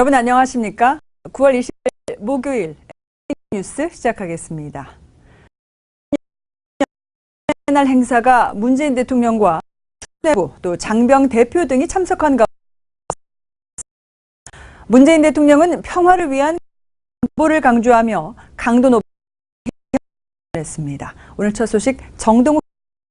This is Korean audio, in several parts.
여러분 안녕하십니까? 9월 20일 목요일 뉴스 시작하겠습니다. 날 행사가 문재인 대통령과 내부 또 장병 대표 등이 참석한 가운데 문재인 대통령은 평화를 위한 안보를 강조하며 강도 높은 했습니다. 오늘 첫 소식 정동욱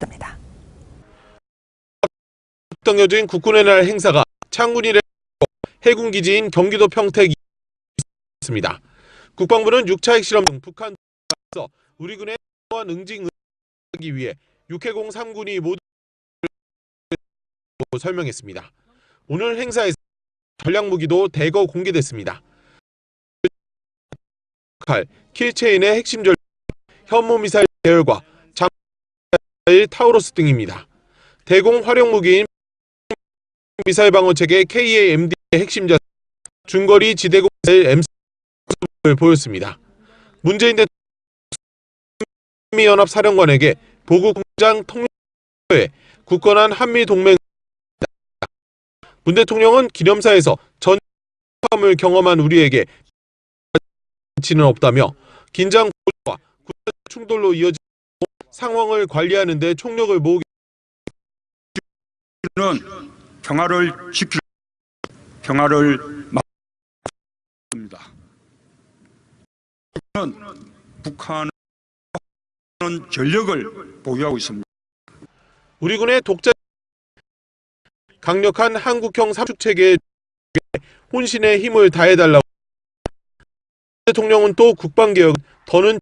기자입니다. 당겨진 국군의 날 행사가 창군이래 해군기지인 경기도 평택 있습니다. 국방부는 6차 핵실험 등 북한에서 우리 군의 응징을 하기 위해 6해공 3군이 모두 설명했습니다. 오늘 행사에서 전략무기도 대거 공개됐습니다. 킬체인의 핵심 전략, 현무미사일 계열과 장미사일 타우러스 등입니다. 대공 활용무기인 미사일 방어체계 KAMD의 핵심 자산, 중거리 지대공 미사일 MC를 보였습니다. 문재인 대통령 한미연합 사령관에게 보국 공장 통일에 굳건한 한미 동맹. 문 대통령은 기념사에서 전함을 경험한 우리에게 가치는 없다며 긴장 고조와 군사 충돌로 이어지는 상황을 관리하는 데 총력을 모으기. 평화를 지키고 평화를 막습니다. 북한은 전력을 보유하고 있습니다. 우리 군의 독자 강력한 한국형 삼축 체계에 혼신의 힘을 다해달라고. 대통령은 또 국방개혁은 더는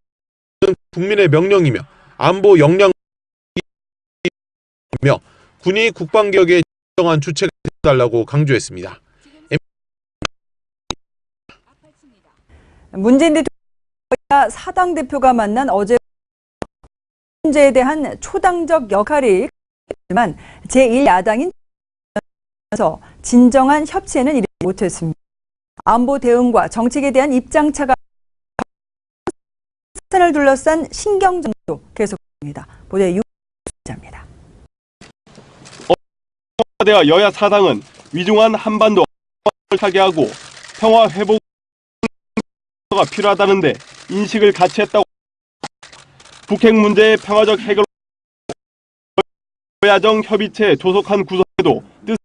국민의 명령이며 안보 역량이며 군이 국방개혁에 정한 주체가 되달라고 강조했습니다. 문재인 대통령과 사당 대표가 만난 어제 문제에 대한 초당적 역할이 있지만 제1야당인 진정한 협치에는 이르지 못했습니다. 안보 대응과 정책에 대한 입장차가 을 둘러싼 신경전도 계속됩니다. 보도에 유 기자입니다. 청와대와 여야 사당은 위중한 한반도를 타개하고 평화 회복가 필요하다는데 인식을 같이 했다고. 북핵 문제의 평화적 해결 여야정 협의체 조속한 구성에도 뜻.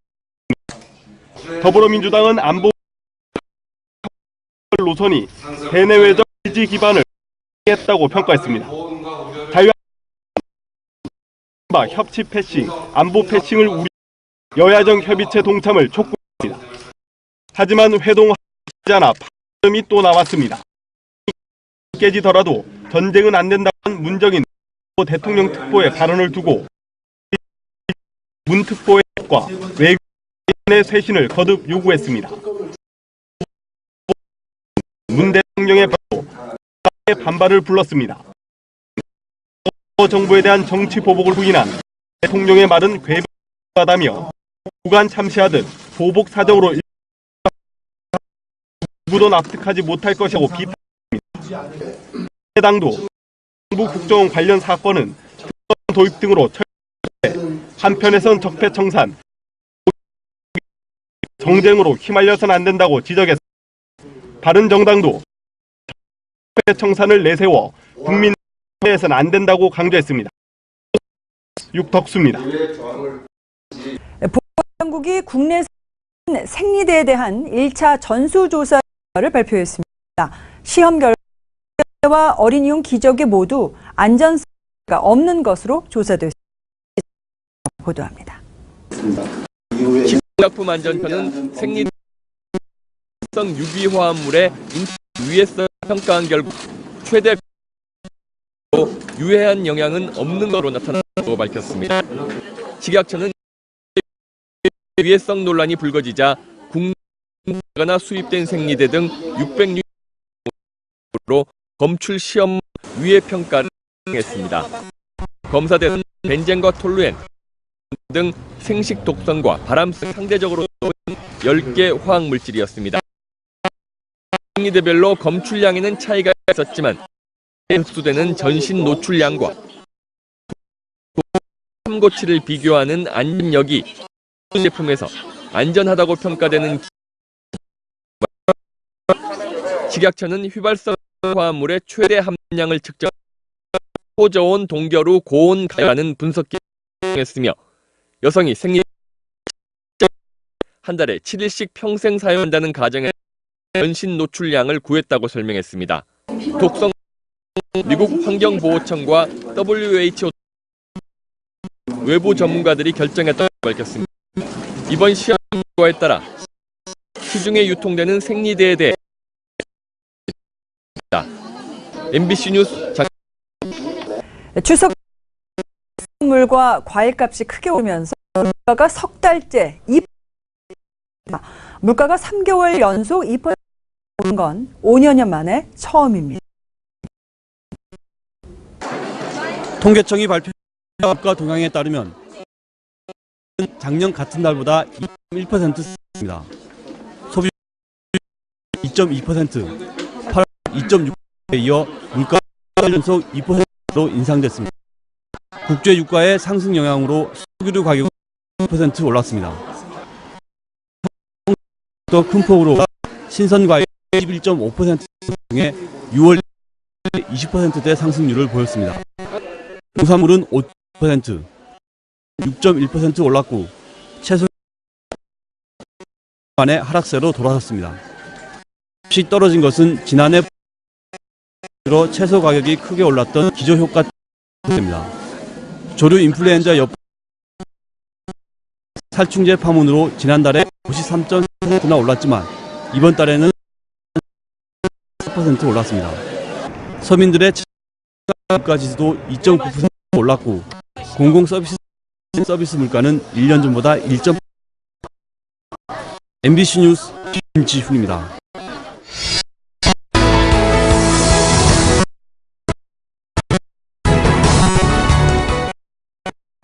더불어민주당은 안보 노선이 대내외적 지지 기반을 했다고 평가했습니다. 자유한국당 협치 패싱, 안보 패싱을 우리 여야정 협의체 동참을 촉구했습니다. 하지만 회동하지 않아 파점이 또 나왔습니다. 깨지더라도 전쟁은 안 된다는 문정인 대통령 특보의 발언을 두고 문 특보의 과 외교의 쇄신을 거듭 요구했습니다. 문 대통령의 반발을 불렀습니다. 정부에 대한 정치 보복을 부인한 대통령의 말은 궤변하다며 구간 참시하듯 보복 사정으로 누구도 납득하지 못할 것이라고 비판했습니다. 해당도 정부 국정원 관련 사건은 도입 등으로 한편에선 적폐청산, 정쟁으로 휘말려서는 안 된다고 지적했습니다. 바른정당도 적폐청산을 내세워 국민에서는 안 된다고 강조했습니다. 육덕수입니다. 보건당국이 국내 생리대에 대한 1차 전수조사를 발표했습니다. 시험 결과와 어린이용 기저귀 모두 안전성이 없는 것으로 조사됐습니다. 보도합니다. 식품약품 안전처는 생리성 유기화합물의 유해성 평가한 결과 최대 유해한 영향은 없는 것으로 나타났다고 밝혔습니다. 식약처는 유해성 논란이 불거지자 국내나 수입된 생리대 등 606로 검출 시험 유해 평가를 했습니다. 검사대는 벤젠과 톨루엔 등 생식 독성과 발암성 상대적으로 10개 화학 물질이었습니다. 생리대별로 검출량에는 차이가 있었지만 흡수되는 전신 노출량과 삼고치를 비교하는 안전력이 제품에서 안전하다고 평가되는 식약처는 휘발성 화합물의 최대 함량을 측정 초저온 동결 후 고온 가라는 분석기를 사용했으며 여성이 생리 한 달에 7일씩 평생 사용한다는 가정에 전신 노출량을 구했다고 설명했습니다. 독성 미국 환경보호청과 WHO 외부 전문가들이 결정했다고 밝혔습니다. 이번 시험 결과에 따라 시중에 유통되는 생리대에 대해 MBC 뉴스 추석 물과 과일값이 크게 오르면서 물가가 석 달째 2%, 물가가 3개월 연속 2% 오른 건 5년 만에 처음입니다. 통계청이 발표한 물가 동향에 따르면 작년 같은 달보다 2.1%습니다. 소비 2.2%, 8월 2.6%에 이어 물가 연속 2%로 인상됐습니다. 국제 유가의 상승 영향으로 석유류 가격이 2% 올랐습니다. 더 큰 폭으로 신선 과일 21.5% 중에 6월 20%대 상승률을 보였습니다. 농산물은 5%, 6.1% 올랐고 채소 만에 하락세로 돌아섰습니다. 값이 떨어진 것은 지난해 들어 채소 가격이 크게 올랐던 기저효과 때문입니다. 조류 인플루엔자 여파 살충제 파문으로 지난달에 53.3%나 올랐지만 이번 달에는 4% 올랐습니다. 서민들의 물가 지수도 2.9% 올랐고 공공 서비스 물가는 1년 전보다 1. MBC 뉴스 김지훈입니다.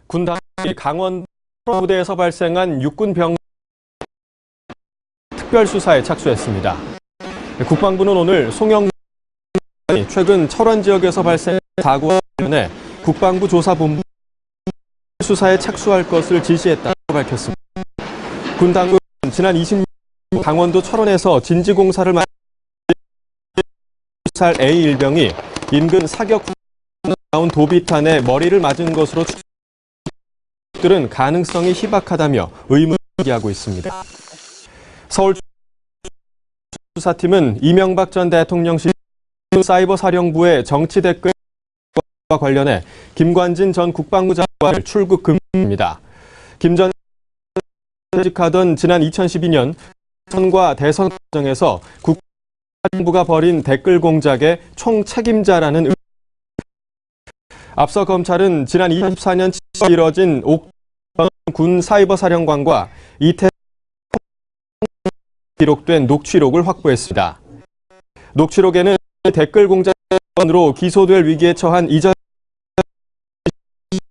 군 당국이 강원 부대에서 발생한 육군 병 특별수사에 착수했습니다. 국방부는 오늘 송영 최근 철원 지역에서 발생한 사고와 관련해 국방부 조사본부 수사에 착수할 것을 지시했다고 밝혔습니다. 군 당국은 지난 26일 강원도 철원에서 진지공사를 마친 10살 A 일병이 인근 사격 나온 도비탄에 머리를 맞은 것으로 들은 가능성이 희박하다며 의문을 제기하고 있습니다. 서울 수사팀은 이명박 전 대통령 시 사이버사령부의 정치 댓글과 관련해 김관진 전 국방부 장관을 출국 금지입니다. 김 전 재직하던 지난 2012년 선과 대선 과정에서 국방부가 벌인 댓글 공작의 총책임자라는 앞서 검찰은 지난 2014년 7월 이뤄진 옥군 사이버사령관과 이태 기록된 녹취록을 확보했습니다. 녹취록에는 댓글 공작으로 기소될 위기에 처한 이전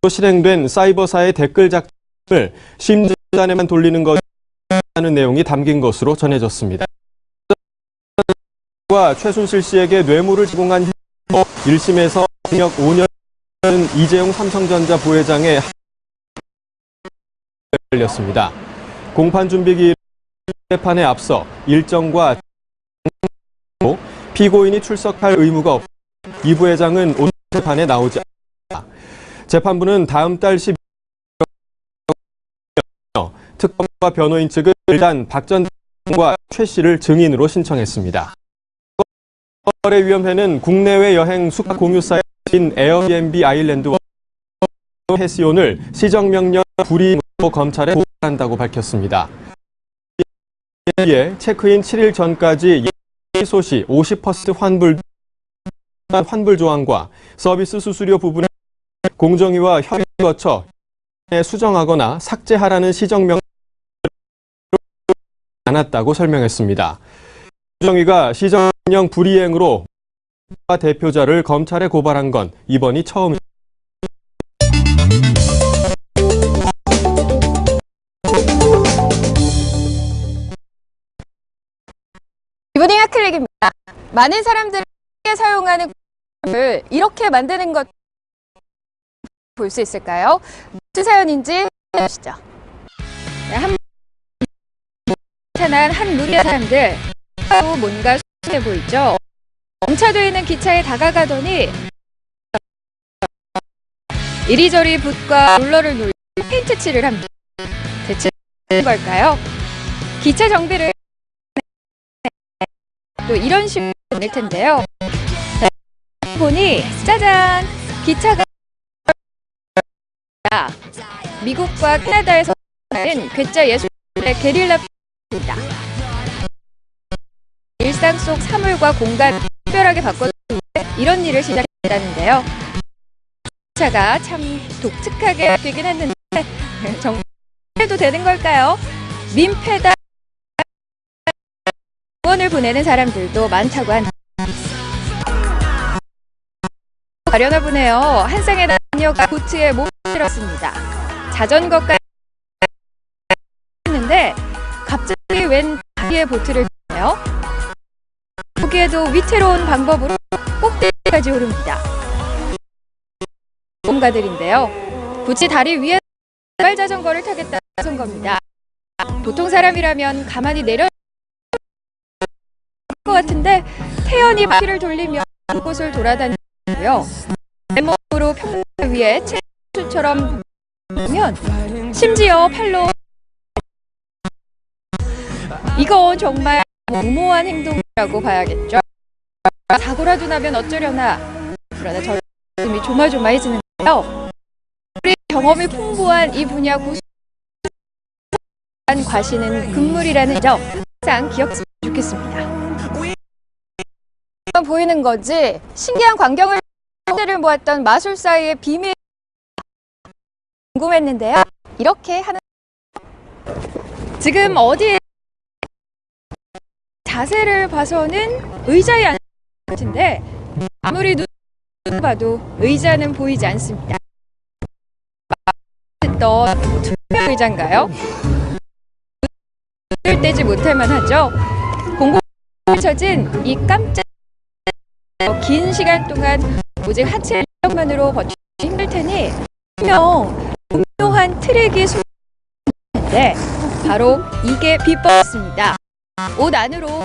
실행된 사이버사의 댓글 작성을 심재단에만 돌리는 것이라는 내용이 담긴 것으로 전해졌습니다. 최순실 씨에게 뇌물을 제공한 1심에서 징역 5년 이재용 삼성전자 부회장의 열렸습니다. 공판 준비기 재판에 앞서 일정과 피고인이 출석할 의무가 없고 이 부회장은 오늘 재판에 나오지 않았습니다. 재판부는 다음 달 10일 특검과 변호인 측은 일단 박 전 대통령과 최 씨를 증인으로 신청했습니다. 거래위원회는 국내외 여행 숙박 공유 사이트인 에어비앤비 아일랜드와 해시온을 시정명령 불이행으로 검찰에 고발한다고 밝혔습니다. 이에 체크인 7일 전까지 취소 시 50% 환불 조항과 서비스 수수료 부분에 공정위와 협의를 거쳐 수정하거나 삭제하라는 시정명령을 않았다고 설명했습니다. 공정위가 시정명령 불이행으로 대표자를 검찰에 고발한 건 이번이 처음입니다. 이브닝 핫클릭입니다. 많은 사람들이 사용하는 을 이렇게 만드는 것 볼 수 있을까요? 무슨 사연인지 보시죠. 한 무리의 사람들 뭔가 해 보이죠? 정차되어 있는 기차에 다가가더니 이리저리 붓과 롤러를 눌러 페인트 칠을 합니다. 대체 무슨 걸까요? 기차 정비를 또 이런 식으로 낼 텐데요. 자, 보니 짜잔! 기차가 미국과 캐나다에서 하는 괴짜 예술의 게릴라입니다. 일상 속 사물과 공간 특별하게 바꿔주는데 이런 일을 시작했다는데요. 기차가 참 독특하게 되긴 했는데 정말 해도 되는 걸까요? 민폐다 응원을 보내는 사람들도 많다고 합니다. 가려나 보네요. 한 쌍의 남녀가 보트에 몸을 실었습니다. 자전거까지 했는데 갑자기 웬 다리에 보트를 드네요. 보기에도 위태로운 방법으로 꼭대기까지 오릅니다. 모험가들인데요. 굳이 다리 위에 자전거를 타겠다는 선 겁니다. 보통 사람이라면 가만히 내려 것 같은데 태연히 바퀴를 돌리며 곳을 돌아다니고요. 맨몸으로 평면 위에 채수처럼 보면 심지어 팔로 이건 정말 무모한 행동이라고 봐야겠죠. 사고라도 나면 어쩌려나. 그러나 저 가슴이 조마조마해지는데요. 우리 경험이 풍부한 이 분야 고수한 과시는 금물이라는 점 항상 기억했으면 좋겠습니다. 보이는 거지 신기한 광경을 모았던 마술사의 비밀 궁금했는데요. 이렇게 하는 지금 어디에 자세를 봐서는 의자에 앉은 것 같은데 아무리 눈 봐도 의자는 보이지 않습니다. 했던 투명 의자인가요? 눈을 떼지 못할 만하죠. 공공에 펼쳐진 이 깜짝 긴 시간 동안 오직 하체 lực 만으로 버티기 힘들 테니 분명 분명한 트랙이 숨는데 바로 이게 비법입니다. 옷 안으로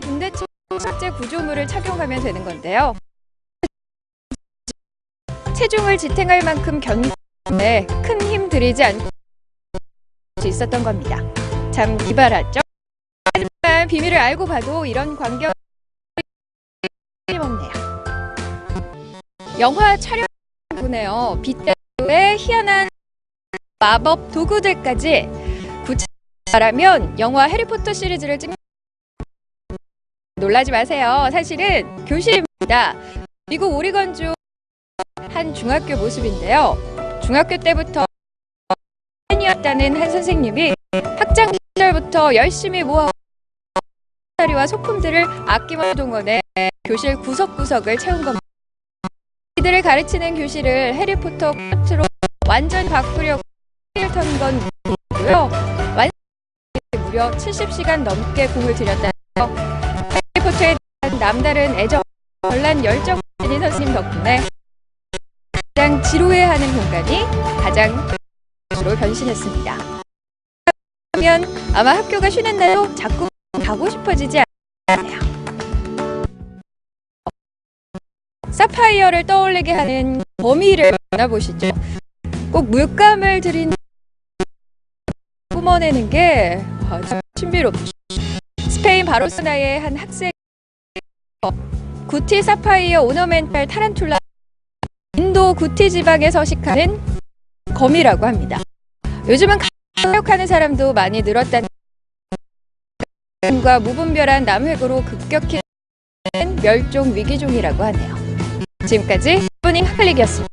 분대체 실제 구조물을 착용하면 되는 건데요. 체중을 지탱할 만큼 견디는데 큰 힘 들이지 않고 수 있었던 겁니다. 참 기발하죠? 하지만 비밀을 알고 봐도 이런 광경이 없네요. 영화 촬영 보네요. 빗대로의 희한한 마법 도구들까지 굳이 말하면 영화 해리포터 시리즈를 찍는 놀라지 마세요. 사실은 교실입니다. 미국 오리건주 한 중학교 모습인데요. 중학교 때부터 팬이었다는 한 선생님이 학창 시절부터 열심히 모아 자리와 소품들을 아낌없이 동원해 교실 구석구석을 채운 겁니다. 이들을 가르치는 교실을 해리포터 코트로 완전 바꾸려고 턴 건 아니고요. 완전 무려 70시간 넘게 공을 들였다는 해리포터에 대한 남다른 애정, 별난 열정 지닌 선생님 덕분에 가장 지루해하는 공간이 가장 으로 변신했습니다. 그러면 아마 학교가 쉬는 날도 자꾸 가고 싶어지지 않나요? 사파이어를 떠올리게 하는 거미를 만나보시죠. 꼭 물감을 들인 뿜어내는 게 아주 신비롭죠. 스페인 바르셀로나의 한 학생 구티 사파이어 오너멘탈 타란툴라 인도 구티 지방에 서식하는 거미라고 합니다. 요즘은 사육하는 사람도 많이 늘었다는 과 무분별한 남획으로 급격히 멸종 위기종이라고 하네요. 지금까지 뿌닝 클릭이었습니다.